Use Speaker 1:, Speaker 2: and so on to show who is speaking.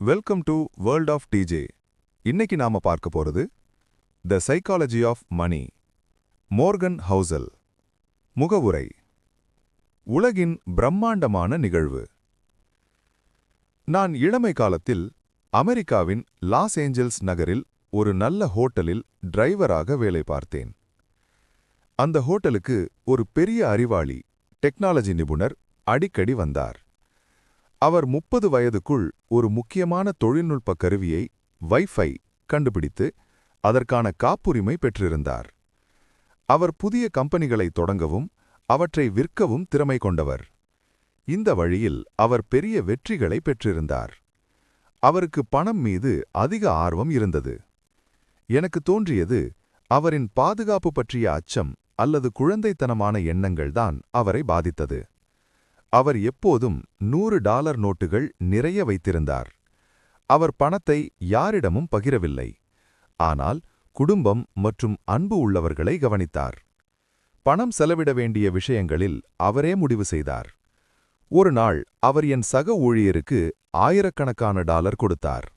Speaker 1: Welcome to world of DJ. இன்னைக்கு நாம பார்க்க போறது the psychology of money. Morgan Housel. முகவுரை. உலகின் பிரம்மாண்டமான நிகழ்வு. நான் இளமை காலத்தில் அமெரிக்காவின் லாஸ் ஏஞ்சல்ஸ் நகரில் ஒரு நல்ல ஹோட்டலில் டிரைவராக வேலை பார்த்தேன். அந்த ஹோட்டலுக்கு ஒரு பெரிய அறிவாளி, டெக்னாலஜி நிபுணர் அடிக்கடி வந்தார். அவர் 30 வயதுக்குள் ஒரு முக்கியமான தொழில்நுட்ப கருவியை, வைஃபை, கண்டுபிடித்து அதற்கான காப்புரிமை பெற்றிருந்தார். அவர் புதிய கம்பெனிகளை தொடங்கவும் அவற்றை விற்கவும் திறமை கொண்டவர். இந்த வழியில் அவர் பெரிய வெற்றிகளை பெற்றிருந்தார். அவருக்கு பணம் மீது அதிக ஆர்வம் இருந்தது. எனக்கு தோன்றியது, அவரின் பாதுகாப்பு பற்றிய அச்சம் அல்லது குழந்தைத்தனமான எண்ணங்கள்தான் அவரை பாதித்தது. அவர் எப்போதும் $100 நோட்டுகள் நிறைய வைத்திருந்தார். அவர் பணத்தை யாரிடமும் பகிரவில்லை. ஆனால் குடும்பம் மற்றும் அன்பு உள்ளவர்களை கவனித்தார். பணம் செலவிட வேண்டிய விஷயங்களில் அவரே முடிவு செய்தார். ஒரு நாள் அவர் என் சக ஊழியருக்கு ஆயிரக்கணக்கான டாலர் கொடுத்தார்.